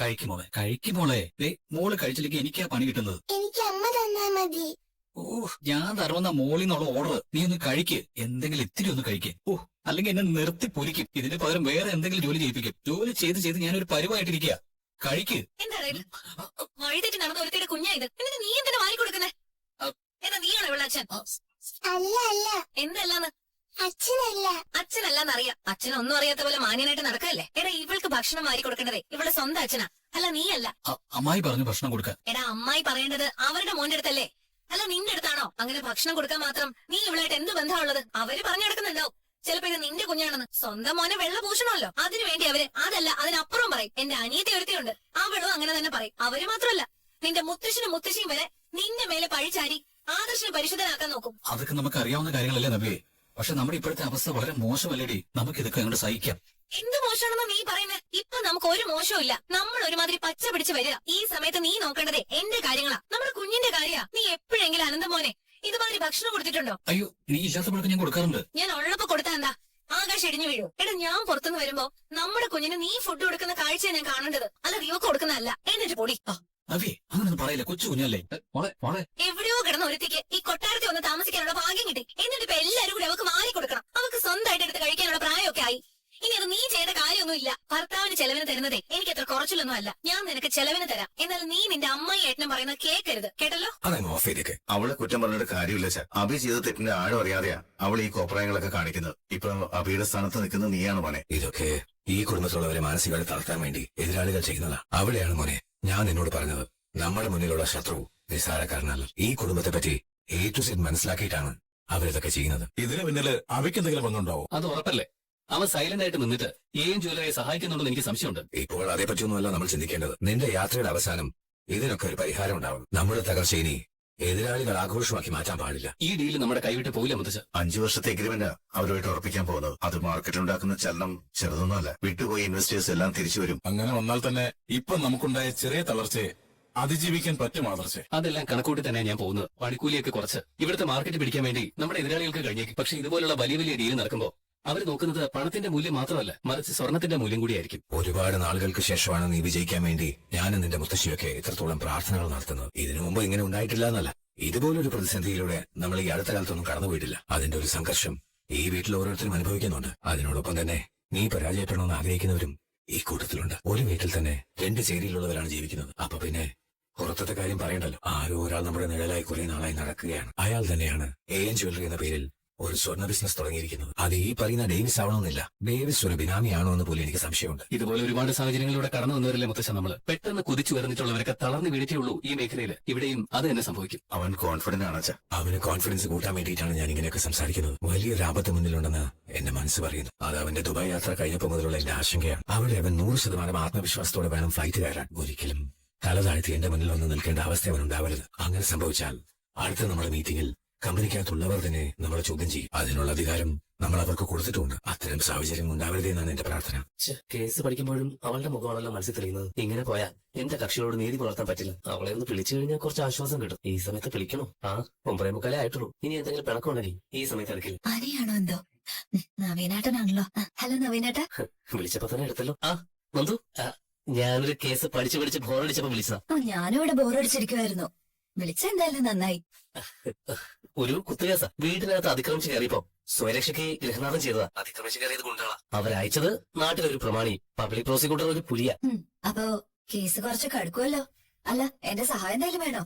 കഴിക്കുമോളെ. മോള് കഴിച്ചില്ലെങ്കിൽ എനിക്കാ പണി കിട്ടുന്നത്. എനിക്ക് അമ്മ തന്നാ മതി. ഓ, ഞാൻ തരുന്ന മോളിന്നുള്ള ഓർഡർ നീ ഒന്ന് കഴിക്ക്. എന്തെങ്കിലും ഇത്തിരി ഒന്ന് കഴിക്ക്. ഓ, അല്ലെങ്കിൽ എന്നെ നിർത്തി പൊരിക്കും. ഇതിന് പകരം വേറെ എന്തെങ്കിലും ജോലി ചെയ്യിപ്പിക്കും. ജോലി ചെയ്ത് ഞാനൊരു പരിവായിട്ടിരിക്കുക. കഴിക്ക്. എന്താ വഴിതെറ്റി നടന്ന ഒരുത്തിയുടെ കുഞ്ഞായത്, എന്നിട്ട് നീ എന്തിനാ വാരി കൊടുക്കുന്നേ? എന്താ നീയാണോ ഇവിടെ അച്ഛൻ? അല്ല അല്ല. എന്തല്ലാന്ന്? അച്ഛനല്ല. അച്ഛനല്ലാന്നറിയാം. അച്ഛനൊന്നും അറിയാത്ത പോലെ മാന്യനായിട്ട് നടക്കല്ലേ? എടാ, ഇവൾക്ക് ഭക്ഷണം വാരി കൊടുക്കേണ്ടതേ ഇവളുടെ സ്വന്തം അച്ഛനാ, അല്ല നീയല്ല. അമ്മായി പറഞ്ഞു ഭക്ഷണം കൊടുക്കാൻ. എടാ, അമ്മായി പറയേണ്ടത് അവരുടെ മോന്റെ അടുത്തല്ലേ, അല്ല നിന്റെ അടുത്താണോ? അങ്ങനെ ഭക്ഷണം കൊടുക്കാൻ മാത്രം നീ ഇവളായിട്ട് എന്ത് ബന്ധമുള്ളത്? അവര് പറഞ്ഞു നടക്കുന്നുണ്ടാവും ചിലപ്പോ ഇത് നിന്റെ കുഞ്ഞാണെന്ന്. സ്വന്തം മോനെ വെള്ള പൂഷണമല്ലോ, അതിനുവേണ്ടി അവര് അതല്ല അതിനപ്പുറം പറയും. എന്റെ അനിയത്തി ഒരുത്തിയുണ്ട്, അവളും അങ്ങനെ തന്നെ പറയും. അവര് മാത്രമല്ല, നിന്റെ മുത്തശ്ശനും മുത്തശ്ശിയും വരെ നിന്റെ മേലെ പഴിച്ചാരി ആദർശനെ പരിശുദ്ധനാക്കാൻ നോക്കും. അതൊക്കെ നമുക്ക് അറിയാവുന്ന കാര്യങ്ങളല്ലേ നബിയെ. പക്ഷെ നമ്മുടെ ഇപ്പോഴത്തെ അവസ്ഥ വളരെ മോശമല്ലേടി. നമുക്ക് ഇതൊക്കെ അങ്ങോട്ട് സഹിക്കാം. എന്ത് മോശമാണെന്ന് നീ പറയുന്നത്? ഇപ്പൊ നമുക്ക് ഒരു മോശവും ഇല്ല. നമ്മൾ ഒരുമാതിരി പച്ച പിടിച്ച് വരിക. ഈ സമയത്ത് നീ നോക്കേണ്ടതേ എന്റെ കാര്യങ്ങളാ, നമ്മുടെ കുഞ്ഞിന്റെ കാര്യാ. നീ എപ്പോഴെങ്കിലും അനന്തമോനെ ഇതുമാതിരി ഭക്ഷണം കൊടുത്തിട്ടുണ്ടോ? അയ്യോ, നീ ഇല്ലാത്തപ്പോഴൊക്കെ ഞാൻ കൊടുക്കാറുണ്ട്. ഞാൻ ഉള്ളപ്പോ കൊടുത്താ എന്താ ആകാശം ഇടിഞ്ഞു വീഴൂ? എടാ, ഞാൻ പുറത്തുനിന്ന് വരുമ്പോ നമ്മുടെ കുഞ്ഞിന് നീ ഫുഡ് കൊടുക്കുന്ന കാഴ്ചയാണ് ഞാൻ കാണേണ്ടത്, അല്ല റിയോക്ക് കൊടുക്കുന്നതല്ല. എന്നിട്ട് പൊടി. അവേ, അങ്ങനൊന്നും പറയില്ല. കൊച്ചു കുഞ്ഞല്ലേ. എവിടെയോ കിടന്ന ഒരുത്തിക്ക് ഈ കൊട്ടാരത്തിൽ ഒന്ന് താമസിക്കാനുള്ള ഭാഗ്യം കിട്ടി. എന്നിട്ട് ഇപ്പൊ എല്ലാരും കൂടി അവക്ക് മാറി കൊടുക്കണം. അവക്ക് സ്വന്തമായിട്ട് എടുത്ത് കഴിക്കാനുള്ള പ്രായമൊക്കെ ആയി. ഇനി അത് നീ ചെയ്ത കാര്യമൊന്നുമില്ല. ഭർത്താവിന് ചെലവിന് തരുന്നതേ എനിക്ക് അത്ര കുറച്ചിലൊന്നും അല്ല. ഞാൻ നിനക്ക് ചെലവിന് തരാം. എന്നാൽ നീ നിന്റെ അമ്മയും ഏട്ടനും പറയുന്നത് കേൾക്കരുത്, കേട്ടല്ലോ? അവളെ കുറ്റം പറഞ്ഞിട്ട് കാര്യമില്ല സാർ. അഭി ചെയ്ത തെറ്റിന്റെ ആഴം അറിയാതെയാ അവൾ ഈ കോപ്രായങ്ങളൊക്കെ കാണിക്കുന്നത്. ഇപ്പൊ അഭിയുടെ സ്ഥാനത്ത് നിൽക്കുന്നത് നീയാണ് മോനെ. ഇതൊക്കെ ഈ കുടുംബത്തിലുള്ളവരെ മാനസികമായി തളർത്താൻ വേണ്ടി എതിരാളികൾ ചെയ്യുന്നതാ. അവിടെയാണ് മോനെ ഞാൻ നിന്നോട് പറഞ്ഞത്, നമ്മുടെ മുന്നിലുള്ള ശത്രു നിസ്സാരക്കാരനല്ല. ഈ കുടുംബത്തെ പറ്റി A to Z മനസ്സിലാക്കിയിട്ടാണ് അവരിതൊക്കെ ചെയ്യുന്നത്. ഇതിന് പിന്നില് അവയ്ക്ക് എന്തെങ്കിലും ഒന്നുണ്ടാവും. അത് ഉറപ്പല്ലേ? അവൻ സൈലന്റ് ആയിട്ട് നിന്നിട്ട് ഏം ജ്വല്ലറിയെ സഹായിക്കുന്നുണ്ടെന്ന് എനിക്ക് സംശയമുണ്ട്. ഇപ്പോൾ അതേപറ്റിയൊന്നുമല്ല നമ്മൾ ചിന്തിക്കേണ്ടത്. നിന്റെ യാത്രയുടെ അവസാനം ഇതിനൊക്കെ ഒരു പരിഹാരം ഉണ്ടാവും. നമ്മുടെ തകർച്ച ഇനി എതിരാളികൾ ആഘോഷമാക്കി മാറ്റാൻ പാടില്ല. ഈ ഡീല് നമ്മുടെ കൈവിട്ട് പോയില്ല മുത്തച്ഛ. 5 വർഷത്തെ എഗ്രിമെന്റ് അവരുമായിട്ട് ഉറപ്പിക്കാൻ പോകുന്നത്. അത് മാർക്കറ്റിലുണ്ടാക്കുന്ന ചലനം ചെറുതൊന്നുമല്ല. വിട്ടുപോയി ഇൻവെസ്റ്റേഴ്സ് എല്ലാം തിരിച്ചു വരും. അങ്ങനെ വന്നാൽ തന്നെ ഇപ്പൊ നമുക്കുണ്ടായ ചെറിയ തളർച്ചയെ അതിജീവിക്കാൻ പറ്റും ആദർശേ. അതെല്ലാം കണക്കൂട്ടി തന്നെ ഞാൻ പോകുന്നത്. പണിക്കൂലിയൊക്കെ കുറച്ച് ഇവിടുത്തെ മാർക്കറ്റ് പിടിക്കാൻ വേണ്ടി നമ്മുടെ എതിരാളികൾക്ക് കഴിഞ്ഞേക്കും. പക്ഷെ ഇതുപോലുള്ള വലിയ വലിയ ഡീല് നടക്കുമ്പോ അവർ നോക്കുന്നത് പണത്തിന്റെ മൂല്യം മാത്രമല്ല, മറിച്ച് സ്വർണത്തിന്റെ മൂല്യം കൂടിയായിരിക്കും. ഒരുപാട് നാളുകൾക്ക് ശേഷമാണ് നീ വിജയിക്കാൻ വേണ്ടി ഞാനും നിന്റെ മുത്തശ്ശിയൊക്കെ ഇത്രത്തോളം പ്രാർത്ഥനകൾ നടത്തുന്നത്. ഇതിനു മുമ്പ് ഇങ്ങനെ ഉണ്ടായിട്ടില്ല എന്നല്ല, ഇതുപോലൊരു പ്രതിസന്ധിയിലൂടെ നമ്മൾ ഈ അടുത്ത കാലത്തൊന്നും കടന്നുപോയിട്ടില്ല. അതിന്റെ ഒരു സംഘർഷം ഈ വീട്ടിൽ ഓരോരുത്തരും അനുഭവിക്കുന്നുണ്ട്. അതിനോടൊപ്പം തന്നെ നീ പരാജയപ്പെടണമെന്ന് ആഗ്രഹിക്കുന്നവരും ഈ കൂട്ടത്തിലുണ്ട്. ഒരു വീട്ടിൽ തന്നെ 2 ചേരിയിലുള്ളവരാണ് ജീവിക്കുന്നത്. അപ്പൊ പിന്നെ പുറത്തത്തെ കാര്യം പറയണ്ടല്ലോ. ആരോ ഒരാൾ നമ്മുടെ നിഴലായി കുറെ നാളായി നടക്കുകയാണ്. അയാൾ തന്നെയാണ് AM ജ്വല്ലറി എന്ന പേരിൽ ഒരു സ്വർണ്ണ ബിസിനസ് തുടങ്ങിയിരിക്കുന്നത്. അത് ഈ പറയുന്ന ഡേവിസ് ആവണമെന്നില്ല. ഡേവിസ് ഒരു ബിനാമിയാണോ എന്ന് പോലും എനിക്ക് സംശയമുണ്ട്. ഇതുപോലെ ഒരുപാട് സാഹചര്യങ്ങളിലൂടെ കടന്നു വന്നവരല്ലേ മുത്തച്ഛ നമ്മള്. പെട്ടെന്ന് കുതിച്ചു വരുന്നിട്ടുള്ളവരൊക്കെ തളർന്നു വീഴ്ചയേ ഉള്ളൂ ഈ മേഖലയിൽ. ഇവിടെയും അത് തന്നെ സംഭവിക്കും. അവൻ കോൺഫിഡന്റ് ആണ്. അവന് കോൺഫിഡൻസ് കൂട്ടാൻ വേണ്ടിയിട്ടാണ് ഞാൻ ഇങ്ങനെയൊക്കെ സംസാരിക്കുന്നത്. വലിയൊരു ആപത്ത് മുന്നിലുണ്ടെന്ന് എന്റെ മനസ്സ് പറയുന്നു. അത് അവന്റെ ദുബായ് യാത്ര കഴിഞ്ഞപ്പോൾ മുതലുള്ള എന്റെ ആശങ്കയാണ്. അവിടെ അവൻ 100% ആത്മവിശ്വാസത്തോടെ വേണം ഫ്ലൈറ്റ് കയറാൻ. ഒരിക്കലും തല താഴ്ത്തി എന്റെ മുന്നിൽ വന്ന് നിൽക്കേണ്ട അവസ്ഥ അവൻ ഉണ്ടാവരുത്. അങ്ങനെ സംഭവിച്ചാൽ അടുത്ത നമ്മുടെ മീറ്റിംഗിൽ കമ്പനിക്കകത്തുള്ളവർ തന്നെ നമ്മളെ ചോദ്യം ചെയ്യും. അതിനുള്ള അധികാരം നമ്മൾ അവർക്ക് കൊടുത്തിട്ടുണ്ട്. അത്തരം സാഹചര്യം ഉണ്ടാവരുതെന്നാണ് എന്റെ പ്രാർത്ഥന. കേസ് പഠിക്കുമ്പോഴും അവളുടെ മുഖമാണല്ലോ മനസ്സിൽ തെളിയുന്നത്. ഇങ്ങനെ പോയാൽ എന്റെ കക്ഷികളോട് നീതി പുലർത്താൻ പറ്റില്ല. അവളെ ഒന്ന് വിളിച്ചു കഴിഞ്ഞാൽ കുറച്ച് ആശ്വാസം കിട്ടും. ഈ സമയത്ത് വിളിക്കണോ? 9:45 ആയിട്ടുള്ളൂ. ഇനി എന്തെങ്കിലും പിണക്കമുണ്ടെങ്കിൽ ഈ സമയത്ത് എടുക്കില്ല. അനിയാണോ എന്തോ? നവീനേട്ടനാണല്ലോ. ഹലോ നവീനേട്ട. വിളിച്ചപ്പോ തന്നെ എടുത്തല്ലോ. നന്ദു, ഞാനൊരു കേസ് പഠിച്ച് ബോറടിച്ചപ്പോ വിളിച്ചതാ. ഞാനും ഇവിടെ ബോറടിച്ചിരിക്കുവായിരുന്നു. വിളിച്ചെന്തായാലും നന്നായി. ഒരു കുത്തുകേസ വീട്ടിനകത്ത് അതിക്രമിച്ച് കയറിയപ്പോ സ്വയരക്ഷയ്ക്ക് ഗൃഹനാഥം ചെയ്തതാ. അതിക്രമിച്ച് കയറിയത് ഗുണ്ടകളാ. അവരയച്ചത് നാട്ടിലൊരു പ്രമാണി, പബ്ലിക് പ്രോസിക്യൂട്ടർ ഒരു പുലിയ. അപ്പോ കേസ് കുറച്ച് കടുക്കുമല്ലോ. അല്ല, എന്റെ സഹായം എന്തായാലും വേണോ?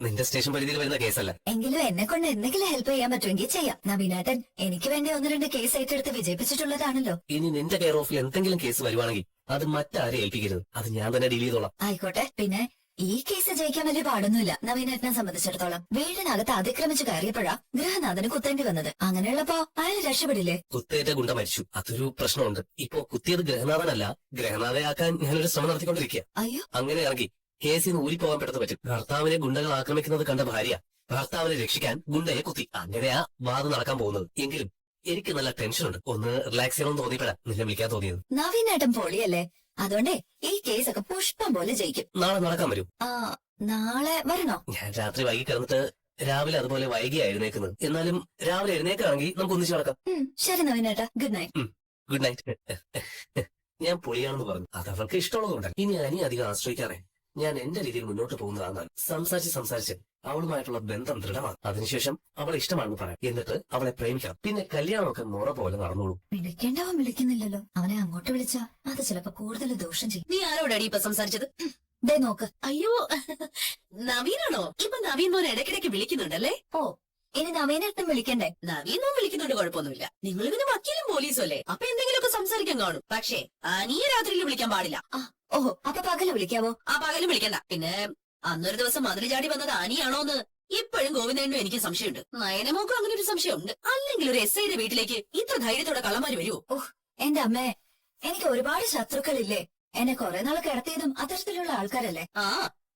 നിന്റെ സ്റ്റേഷൻ പരിധിയിൽ വരുന്ന കേസല്ല. എങ്കിലും എന്നെ കൊണ്ട് എന്തെങ്കിലും ഹെൽപ്പ് ചെയ്യാൻ പറ്റുമെങ്കിൽ ചെയ്യാം. നവീനേട്ടൻ എനിക്ക് വേണ്ടി 1-2 കേസ് ഏറ്റെടുത്ത് വിജയിപ്പിച്ചിട്ടുള്ളതാണല്ലോ. ഇനി നിന്റെ കെയർ ഓഫിൽ എന്തെങ്കിലും കേസ് വരുവാണെങ്കിൽ അത് മറ്റാരെ ഏൽപ്പിക്കരുത്. അത് ഞാൻ തന്നെ ഡീൽ ചെയ്തോളാം. ആയിക്കോട്ടെ. പിന്നെ ഈ കേസ് ജയിക്കാൻ വലിയ പാടൊന്നുമില്ല. നവീനേട്ടനെ സംബന്ധിച്ചിടത്തോളം വീടിനകത്ത് അതിക്രമിച്ച് കയറിയപ്പോഴാ ഗൃഹനാഥന് കുത്തേണ്ടി വന്നത്. അങ്ങനെയുള്ളപ്പോ അയാൾ രക്ഷപ്പെടില്ലേ? കുത്തേറ്റ ഗുണ്ട മരിച്ചു, അതൊരു പ്രശ്നമുണ്ട്. ഇപ്പൊ കുത്തിയത് ഗൃഹനാഥനല്ല, ഗൃഹനാഥയാക്കാൻ ഞാനൊരു ശ്രമം നടത്തിക്കൊണ്ടിരിക്കുക. അയ്യോ, അങ്ങനെ ഇറങ്ങി കേസിൽ നിന്ന് ഊരിപ്പോകാൻ പെട്ടെന്ന് പറ്റും. ഭർത്താവിനെ ഗുണ്ടകൾ ആക്രമിക്കുന്നത് കണ്ട ഭാര്യ ഭർത്താവിനെ രക്ഷിക്കാൻ ഗുണ്ടയെ കുത്തി. അങ്ങനെയാ വാദം നടക്കാൻ പോകുന്നത്. എങ്കിലും എനിക്ക് നല്ല ടെൻഷനുണ്ട്. ഒന്ന് റിലാക്സ് ചെയ്യണമെന്ന് തോന്നിയപ്പോഴാ നിന്നെ വിളിക്കാൻ തോന്നിയത്. നവീനേട്ടൻ പൊളിയല്ലേ. അതുകൊണ്ടേ ഈ കേസൊക്കെ പുഷ്പം പോലെ ജയിക്കും. നാളെ നടക്കാൻ വരും. നാളെ വരണോ? ഞാൻ രാത്രി വൈകി കിടന്നിട്ട് രാവിലെ അതുപോലെ വൈകിയാ എഴുന്നേക്കുന്നത്. എന്നാലും രാവിലെ എഴുന്നേക്കാണെങ്കിൽ നമുക്ക് ഒന്നിച്ച് നടക്കാം. ശരി നവീനേട്ടാ, ഗുഡ് നൈറ്റ്. Good night. ഞാൻ പൊളിയാണെന്ന് പറഞ്ഞു. അത് അവൾക്ക് ഇഷ്ടമുള്ളതുകൊണ്ടല്ല. ഇനി അനി അധികം ആശ്രയിക്കാതെ ഞാൻ എന്റെ രീതിയിൽ മുന്നോട്ട് പോകുന്നതാണ്. സംസാരിച്ച് അവളുമായിട്ടുള്ള ബന്ധം ദൃഢമാണ്. അതിനുശേഷം അവളെ ഇഷ്ടമാണെന്ന് പറയാം. എന്നിട്ട് അവളെ പ്രേമിക്കണം. പിന്നെ കല്യാണമൊക്കെ മുറ പോലെ നടന്നോളൂ. വിളിക്കേണ്ടവൻ വിളിക്കുന്നില്ലല്ലോ. അവനെ അങ്ങോട്ട് വിളിച്ചാ അത് ചിലപ്പോ കൂടുതൽ ദോഷം ചെയ്യും. നീ ആരോടാടി ഇപ്പൊ സംസാരിച്ചത്? ദേ നോക്ക്. അയ്യോ, നവീനാണോ? ഇപ്പൊ നവീൻ മോൻ ഇടയ്ക്കിടയ്ക്ക് വിളിക്കുന്നുണ്ടല്ലേ? ഓ, ഇനി നവീനേട്ടൻ വിളിക്കണ്ടേ? നവീൻ മോൻ വിളിക്കുന്നുണ്ട്, കുഴപ്പമൊന്നുമില്ല. നിങ്ങൾ പിന്നെ വക്കീലും പോലീസും അല്ലേ, അപ്പൊ എന്തെങ്കിലുമൊക്കെ സംസാരിക്കാൻ കാണും. പക്ഷേ അനിയ രാത്രിയിൽ വിളിക്കാൻ പാടില്ല. ഓഹോ, അപ്പൊ പകല് വിളിക്കാവോ? ആ പകലും വിളിക്കണ്ട. പിന്നെ അന്നൊരു ദിവസം മതിൽ ചാടി വന്നത് അനിയാണോന്ന് ഇപ്പോഴും ഗോവിന്ദനും എനിക്ക് സംശയമുണ്ട്. നയനമോക്കും അങ്ങനെ ഒരു സംശയമുണ്ട്. അല്ലെങ്കിൽ ഒരു എസ് ഐയുടെ വീട്ടിലേക്ക് ഇത്ര ധൈര്യത്തോടെ കള്ളന്മാര് വരുമോ? എന്റെ അമ്മേ, എനിക്ക് ഒരുപാട് ശത്രുക്കളില്ലേ. എന്നെ കുറെ നാൾ കിടത്തിയതും അത്തരത്തിലുള്ള ആൾക്കാരല്ലേ. ആ,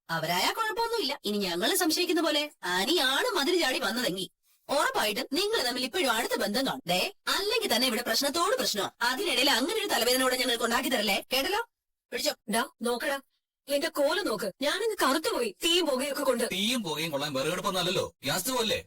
അവരായാ കുഴപ്പമൊന്നുമില്ല. ഇനി ഞങ്ങൾ സംശയിക്കുന്ന പോലെ അനിയാണ് മതിൽ ചാടി വന്നതെങ്കിൽ ഉറപ്പായിട്ടും നിങ്ങൾ തമ്മിൽ ഇപ്പോഴും അടുത്ത ബന്ധം കാണും. ദേ, അല്ലെങ്കിൽ തന്നെ ഇവിടെ പ്രശ്നത്തോട് പ്രശ്നമാണ്. അതിനിടയിൽ അങ്ങനെ ഒരു തലവേദനയോടെ ഞങ്ങൾക്ക് ഉണ്ടാക്കി തരല്ലേ. കേട്ടല്ലോ? പിടിച്ചോ. നോക്കടാ, എന്റെ കോല് നോക്ക്. ഞാനിന്ന് കറുത്തുപോയി, തീയും പുകയൊക്കെ കൊണ്ട്. തീയും പുകയും കൊള്ളാൻ വിറകെടുപ്പൊന്നല്ലോ, ഗ്യാസ് സ്റ്റവ് അല്ലേ?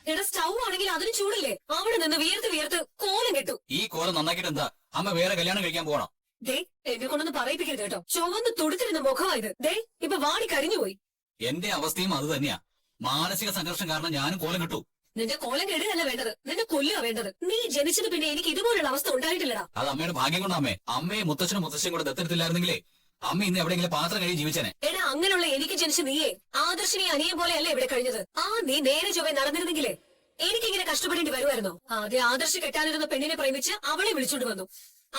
എടാ, സ്റ്റൗ ആണെങ്കിൽ അതിന് ചൂടില്ലേ? അവിടെ നിന്ന് വിയർത്ത് കോലം കെട്ടു. ഈ കോല നന്നാക്കിട്ട് എന്താ? അമ്മ വേറെ കല്യാണം കഴിക്കാൻ പോകണം. ദേ, എന്നെ കൊണ്ടൊന്ന് പറയിപ്പിക്കരുത് കേട്ടോ. ചുവന്ന് തുടുത്തിരുന്ന മുഖമായത്. ദേ, ഇപ്പൊ വാടി കരിഞ്ഞുപോയി. എന്റെ അവസ്ഥയും അത് തന്നെയാ. മാനസിക സംഘർഷം കാരണം ഞാനും കോലം കിട്ടു. നിന്റെ കോലം കെടുകയല്ല വേണ്ടത്, നിന്റെ കൊല്ലുക വേണ്ടത്. നീ ജനിച്ചത് പിന്നെ എനിക്ക് ഇതുപോലുള്ള അവസ്ഥ ഉണ്ടായിട്ടില്ലടാ. അത് അമ്മയുടെ ഭാഗ്യം കൊണ്ട് അമ്മേ. അമ്മയെ മുത്തച്ഛനും മുത്തശ്ശിയും കൂടെ ദത്തെടുത്തില്ലായിരുന്നെങ്കിലേ അമ്മ ഇന്ന് എവിടെയെങ്കിലും പാത്രം കഴിയും ജീവിച്ചനെ. എടാ, അങ്ങനെയുള്ള എനിക്ക് ജനിച്ച നീയെ ആദർശിനി അനിയെ പോലെയല്ലേ ഇവിടെ കഴിഞ്ഞത്. നീ നേരെ ചൊവ്വെ നടന്നിരുന്നെങ്കിലേ എനിക്കിങ്ങനെ കഷ്ടപ്പെടേണ്ടി വരുമായിരുന്നോ? ആദ്യം ആദർശ് കെട്ടാനിരുന്ന പെണ്ണിനെ പ്രേമിച്ച് അവളെ വിളിച്ചോണ്ട് വന്നു.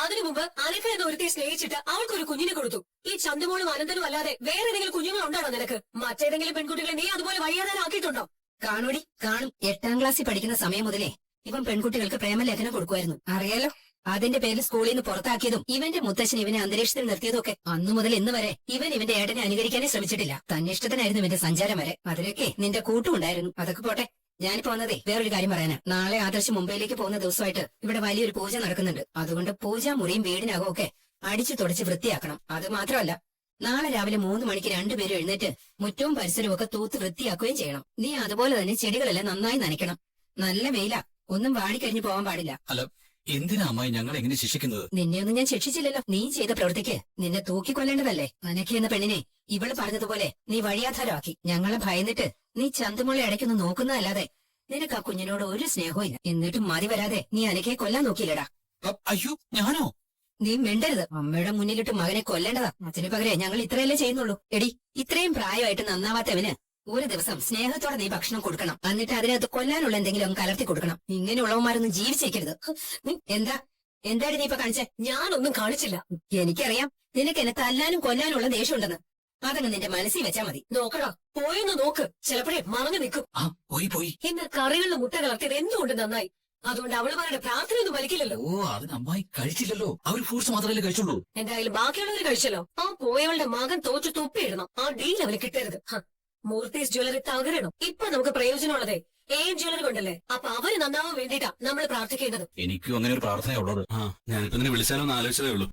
അതിനു മുമ്പ് അനക്ക എന്ന ഒരുത്തിയെ സ്നേഹിച്ചിട്ട് അവൾക്കൊരു കുഞ്ഞിനെ കൊടുത്തു. ഈ ചന്തുമോളും അനന്തനും അല്ലാതെ വേറെ ഏതെങ്കിലും കുഞ്ഞുങ്ങൾ ഉണ്ടാണോ നിനക്ക്? മറ്റേതെങ്കിലും പെൺകുട്ടികളെ നീ അതുപോലെ വഴിയാതാനാക്കിയിട്ടുണ്ടോ? കാണൂടി, കാണും. 8ാം ക്ലാസ്സിൽ പഠിക്കുന്ന സമയം മുതലേ ഇവൻ പെൺകുട്ടികൾക്ക് പ്രേമലേഖനം കൊടുക്കുമായിരുന്നു. അറിയാലോ. അതിന്റെ പേരിൽ സ്കൂളിൽ നിന്ന് പുറത്താക്കിയതും ഇവന്റെ മുത്തച്ഛൻ ഇവനെ അന്തരീക്ഷത്തിൽ നിർത്തിയതും ഒക്കെ. അന്നു മുതൽ ഇന്ന് വരെ ഇവൻ ഇവന്റെ ഏട്ടനെ അനുകരിക്കാനേ ശ്രമിച്ചിട്ടില്ല. തന്നിഷ്ടത്തിനായിരുന്നു ഇവന്റെ സഞ്ചാരം വരെ. അതിലൊക്കെ നിന്റെ കൂട്ടുണ്ടായിരുന്നു. അതൊക്കെ പോട്ടെ. ഞാനിപ്പോ വന്നതേ വേറൊരു കാര്യം പറയാനാ. നാളെ ആദർശ് മുംബൈയിലേക്ക് പോകുന്ന ദിവസമായിട്ട് ഇവിടെ വലിയൊരു പൂജ നടക്കുന്നുണ്ട്. അതുകൊണ്ട് പൂജാമുറിയും വീടിനകവും ഒക്കെ അടിച്ചു തുടച്ച് വൃത്തിയാക്കണം. അത് മാത്രമല്ല, നാളെ രാവിലെ 3 മണിക്ക് രണ്ടുപേരും എഴുന്നേറ്റ് മുറ്റവും പരിസരവും ഒക്കെ തൂത്ത് വൃത്തിയാക്കുകയും ചെയ്യണം. നീ അതുപോലെ തന്നെ ചെടികളെല്ലാം നന്നായി നനയ്ക്കണം. നല്ല വെയിലാ, ഒന്നും വാടിക്കഴിഞ്ഞു പോകാൻ പാടില്ല. അല്ല, എന്തിനാ അമ്മായി ഞങ്ങൾ എങ്ങനെ ശിക്ഷിക്കുന്നത്? നിന്നെയൊന്നും ഞാൻ ശിക്ഷിച്ചില്ലല്ലോ. നീ ചെയ്ത പ്രവൃത്തിക്ക് നിന്നെ തൂക്കിക്കൊല്ലേണ്ടതല്ലേ. അനക്കി എന്ന പെണ്ണിനെ ഇവള് പറഞ്ഞതുപോലെ നീ വഴിയാധാരമാക്കി. ഞങ്ങളെ ഭയന്നിട്ട് നീ ചന്തുമോളെ ഇടയ്ക്കൊന്ന് നോക്കുന്നതല്ലാതെ നിനക്ക് ആ കുഞ്ഞിനോട് ഒരു സ്നേഹവും ഇല്ല. എന്നിട്ടും മതി വരാതെ നീ അനക്കയെ കൊല്ലാൻ നോക്കിയില്ലടാ. അയ്യോ, ഞാനോ? നീ മിണ്ടരുത്. അമ്മയുടെ മുന്നിലിട്ട് മകനെ കൊല്ലേണ്ടതാ. അതിന് പകരം ഞങ്ങൾ ഇത്രയല്ലേ ചെയ്യുന്നുള്ളൂ. എടി, ഇത്രയും പ്രായമായിട്ട് നന്നാവാത്തവന് ഒരു ദിവസം സ്നേഹത്തോടെ നീ ഭക്ഷണം കൊടുക്കണം. എന്നിട്ട് അതിനകത്ത് കൊല്ലാനുള്ള എന്തെങ്കിലും കലർത്തി കൊടുക്കണം. ഇങ്ങനെയുള്ളവന്മാരൊന്നും ജീവിച്ചേക്കരുത്. എന്താടി നീ ഇപ്പൊ കാണിച്ചേ? ഞാനൊന്നും കാണിച്ചില്ല. എനിക്കറിയാം നിനക്ക് എന്നെ തല്ലാനും കൊല്ലാനുള്ള ദേഷ്യമുണ്ടെന്ന്. അതങ്ങ് നിന്റെ മനസ്സിൽ വെച്ചാ മതി. നോക്കടാ, പോയെന്ന് നോക്ക്. ചിലപ്പോഴേ മറഞ്ഞു നിൽക്കും. പോയി. ഇന്ന് കറികളിലെ മുട്ട കലർത്തിയത് എന്തുകൊണ്ട് നന്നായി. അതുകൊണ്ട് അവളുമാരുടെ പ്രാർത്ഥനയൊന്നും വലിക്കില്ലല്ലോ. ഓ, അതിന് അമ്മായി കഴിച്ചില്ലല്ലോ. അവർ ഫ്രൂട്ട്സ് മാത്രമല്ലേ കഴിച്ചുള്ളൂ. എന്തായാലും ബാക്കിയുള്ളവര് കഴിച്ചല്ലോ. പോയവളുടെ മകൻ തോറ്റു തുപ്പിയിടണം. ആ ഡീൽ അവന് കിട്ടരുത്. മൂർത്തീസ് ജ്വല്ലറി തകരണം. ഇപ്പൊ നമുക്ക് പ്രയോജനമുള്ളതേ ജ്വല്ലറി കൊണ്ടല്ലേ. അപ്പൊ അവര് നന്നാവാൻ വേണ്ടിട്ടാ നമ്മൾ പ്രാർത്ഥിക്കേണ്ടത്. എനിക്കും അങ്ങനെ ഒരു പ്രാർത്ഥനയുള്ളത്. ഞാനിപ്പോ നിന്നെ വിളിച്ചാലോ എന്ന് ആലോചിച്ചതേ ഉള്ളൂ.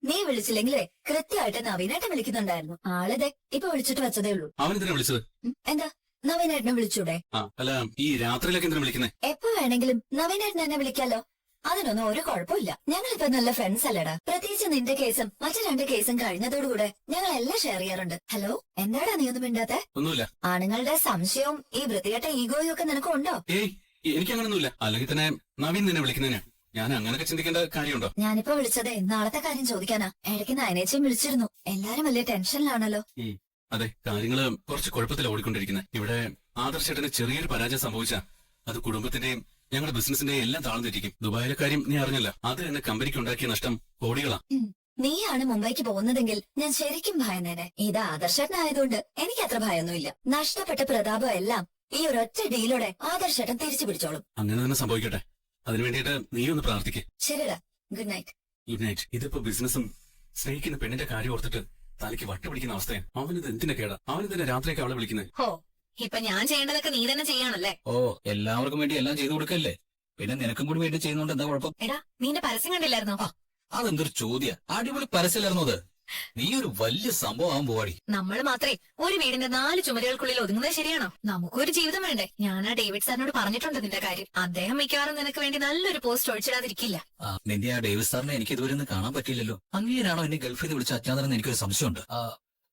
നീ വിളിച്ചില്ലെങ്കിലേ കൃത്യമായിട്ട് നവീനേട്ടൻ വിളിക്കുന്നുണ്ടായിരുന്നു. ആളിതെ ഇപ്പൊ വിളിച്ചിട്ട് വെച്ചതേ ഉള്ളൂ. അവനെന്തിനാ വിളിച്ചത്? എന്താ, നവീനേട്ടനെ വിളിച്ചൂടെ? അല്ല, ഈ രാത്രിയിലൊക്കെ എന്തിനാ വിളിക്കുന്നേ? എപ്പോ വേണമെങ്കിലും നവീനേട്ടൻ എന്നെ വിളിക്കാലോ. അതിനൊന്നും ഒരു കുഴപ്പമില്ല. ഞങ്ങളിപ്പോ നല്ല ഫ്രണ്ട്സ് അല്ലടാ. പ്രത്യേകിച്ച് നിന്റെ കേസും മറ്റു 2 കേസും കഴിഞ്ഞതോടുകൂടെ ഞങ്ങൾ എല്ലാം ഷെയർ ചെയ്യാറുണ്ട്. ഹലോ, എന്താടാ നീ ഒന്നും മിണ്ടാത്തെ? ഒന്നുമില്ല. ആണുങ്ങളുടെ സംശയവും ഈ വൃത്തികെട്ട ഈഗോയും ഒക്കെ നിനക്ക് ഉണ്ടോ? ഏയ്, എനിക്കങ്ങനൊന്നുമില്ല. അല്ലെങ്കിൽ തന്നെ നവീൻ നിന്നെ വിളിക്കുന്നതിനാ. ഞാൻ അങ്ങനെയൊക്കെ ചിന്തിക്കേണ്ട കാര്യമുണ്ടോ? ഞാനിപ്പോ വിളിച്ചതേ നാളത്തെ കാര്യം ചോദിക്കാനാ. ഇടയ്ക്ക് നയനേച്ചിയും വിളിച്ചിരുന്നു. എല്ലാരും വലിയ ടെൻഷനിലാണല്ലോ. അതെ, കാര്യങ്ങള് കുറച്ച് കുഴപ്പത്തിൽ ഓടിക്കൊണ്ടിരിക്കുന്നത്. ഇവിടെ ആദർശേട്ടന് ചെറിയൊരു പരാജയം സംഭവിച്ച അത് കുടുംബത്തിന്റെയും ഞങ്ങളുടെ ബിസിനസിന്റെയും എല്ലാം താളം തെറ്റിക്കും. ദുബായിലെ കാര്യം നീ അറിഞ്ഞല്ല. അത് തന്നെ കമ്പനിക്ക് ഉണ്ടാക്കിയ നഷ്ടം കോടികളാ. നീയാണ് മുംബൈക്ക് പോകുന്നതെങ്കിൽ ഞാൻ ശരിക്കും ഭയന്നേനെ. ഇത് ആദർശേട്ടനായതുകൊണ്ട് എനിക്ക് അത്ര ഭയമൊന്നുമില്ല. നഷ്ടപ്പെട്ട പ്രതാപം എല്ലാം ഈ ഒരൊറ്റ ഡീലോടെ ആദർശേട്ടൻ തിരിച്ചു പിടിച്ചോളും. അങ്ങനെ തന്നെ സംഭവിക്കട്ടെ. അതിനു വേണ്ടിയിട്ട് നീ ഒന്ന് പ്രാർത്ഥിക്കേ. ശരിടാ, ഗുഡ് നൈറ്റ്. Good night. ഇതിപ്പോ ബിസിനസ്സും സ്നേഹിക്കുന്ന പെണ്ണിന്റെ കാര്യം ഓർത്തിട്ട് തലയ്ക്ക് വട്ട് പിടിക്കുന്ന അവസ്ഥയാണ്. അവനിത് എന്തിനാ കേടാ? അവനിതിന്റെ രാത്രിയൊക്കെ അവളെ വിളിക്കുന്നത്. ഹോ, ഇപ്പൊ ഞാൻ ചെയ്യേണ്ടതൊക്കെ നീ തന്നെ ചെയ്യാണല്ലേ. ഓ, എല്ലാവർക്കും വേണ്ടി എല്ലാം ചെയ്തു കൊടുക്കല്ലേ. പിന്നെ നിനക്കും കൂടി വേണ്ടി ചെയ്യുന്നോണ്ട് എന്താ കുഴപ്പം? എടാ, നിന്റെ പരസ്യം കണ്ടില്ലായിരുന്നോ? അതെന്തൊരു ചോദ്യ. അടിപൊളി പരസ്യമായിരുന്നു അത്. നീ ഒരു വലിയ സംഭവം ആവാൻ പോവാടി. നമ്മൾ മാത്രമേ ഒരു വീടിന്റെ 4 ചുമരുകൾക്കുള്ളിൽ ഒതുങ്ങുന്നത് ശരിയാണോ? നമുക്കൊരു ജീവിതം വേണ്ടേ? ഞാൻ ആ ഡേവിഡ് സാറിനോട് പറഞ്ഞിട്ടുണ്ട് നിന്റെ കാര്യം. അദ്ദേഹം മിക്കവാറും നിനക്ക് വേണ്ടി നല്ലൊരു പോസ്റ്റ് ഒഴിച്ചിടാതിരിക്കില്ല. നിന്റെ ആ ഡേവിഡ് സാറിനെ എനിക്ക് ഇതുവരെ ഒന്ന് കാണാൻ പറ്റിയില്ലല്ലോ. അങ്ങനെയാണോ എന്നെ ഗൾഫിൽ നിന്ന് വിളിച്ച അജ്ഞാതനെന്ന് എനിക്കൊരു സംശയമുണ്ട്.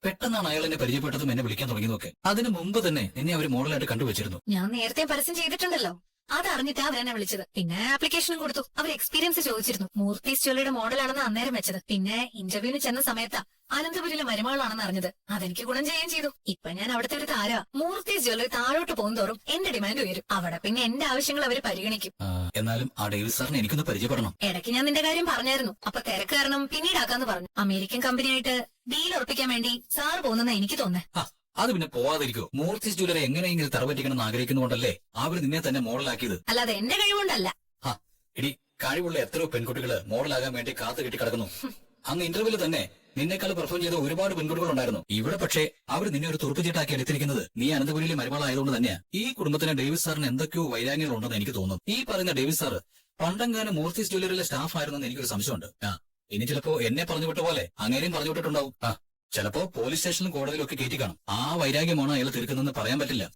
പെട്ടെന്നാണ് അയാൾ എന്നെ പരിചയപ്പെട്ടതും എന്നെ വിളിക്കാൻ തുടങ്ങിയതൊക്കെ. അതിന് മുമ്പ് തന്നെ എന്നെ അവർ മോഡലായിട്ട് കണ്ടുവച്ചിരുന്നു. ഞാൻ നേരത്തെ പരസ്യം ചെയ്തിട്ടുണ്ടല്ലോ. അതറിഞ്ഞിട്ടാ അവരെന്നെ വിളിച്ചത്. പിന്നെ ആപ്ലിക്കേഷനും കൊടുത്തു. അവർ എക്സ്പീരിയൻസ് ചോദിച്ചിരുന്നു. മൂർത്തീസ് ജ്വല്ലറിയുടെ മോഡലാണെന്ന് അന്നേരം വെച്ചത്. പിന്നെ ഇന്റർവ്യൂവിന് ചെന്ന സമയത്താ അനന്തപുരിയിലെ മരുമകളാണെന്ന് അറിഞ്ഞത്. അതെനിക്ക് ഗുണം ചെയ്യുകയും ചെയ്തു. ഇപ്പൊ ഞാൻ അവിടുത്തെ ഒരു താര. മൂർത്തീസ് ജ്വല്ലറി താഴോട്ട് പോകുന്തോറും എന്റെ ഡിമാൻഡ് ഉയരും. അവിടെ പിന്നെ എന്റെ ആവശ്യങ്ങൾ അവർ പരിഗണിക്കും. എന്നാലും ആ ഡേവിഡ് സാറിനെ എനിക്കൊന്ന് പരിചയപ്പെടണം. ഇടയ്ക്ക് ഞാൻ നിന്റെ കാര്യം പറഞ്ഞായിരുന്നു. അപ്പൊ തിരക്ക് കാരണം പിന്നീടാക്കാന്ന് പറഞ്ഞു. അമേരിക്കൻ കമ്പനിയായിട്ട് ഡീൽ ഉറപ്പിക്കാൻ വേണ്ടി സാറ് പോകുന്നെന്ന് എനിക്ക് തോന്നുന്നേ. അത് പിന്നെ പോവാതിരിക്കോ? മൂർത്തീസ് ജ്വല്ലറി എങ്ങനെയെങ്കിലും തറപറ്റിക്കണം എന്ന് ആഗ്രഹിക്കുന്നുകൊണ്ടല്ലേ അവർ നിന്നെ തന്നെ മോഡലാക്കിയത്. അല്ലാതെ എന്റെ കഴിവുകൊണ്ടല്ല. ഇടി, കഴിവുള്ള എത്രയോ പെൺകുട്ടികള് മോഡലാകാൻ വേണ്ടി കാത്തു കെട്ടി കിടക്കുന്നു. അന്ന് ഇന്റർവ്യൂവിൽ തന്നെ നിന്നെക്കാൾ പെർഫോം ചെയ്ത ഒരുപാട് പെൺകുട്ടികൾ ഉണ്ടായിരുന്നു. ഇവിടെ പക്ഷേ അവർ നിന്നെ ഒരു തുറപ്പുചീട്ടാക്കി എടുത്തിരിക്കുന്നത് നീ അനന്തപുരിയിലെ മരുമകളായതുകൊണ്ട് തന്നെയാ. ഈ കുടുംബത്തിന് ഡേവിഡ് സാറിന് എന്തൊക്കെയോ വൈരാഗ്യങ്ങൾ ഉണ്ടെന്ന് എനിക്ക് തോന്നുന്നു. ഈ പറയുന്ന ഡേവിഡ് സാറ് പണ്ടങ്കാലം മൂർത്തീസ് ജ്വല്ലറിയിലെ സ്റ്റാഫ് ആയിരുന്നെന്ന് എനിക്കൊരു സംശയമുണ്ട്. ഇനി ചിലപ്പോ എന്നെ പറഞ്ഞു വിട്ട പോലെ അങ്ങനെയും പറഞ്ഞു വിട്ടിട്ടുണ്ടാവും. ചിലപ്പോ പോലീസ് സ്റ്റേഷനിലും കോടതിയിലും ഒക്കെ കയറ്റി കാണും. ആ വൈരാഗ്യമാണോ അയാൾ തീർക്കുന്നതെന്ന് പറയാൻ പറ്റില്ല.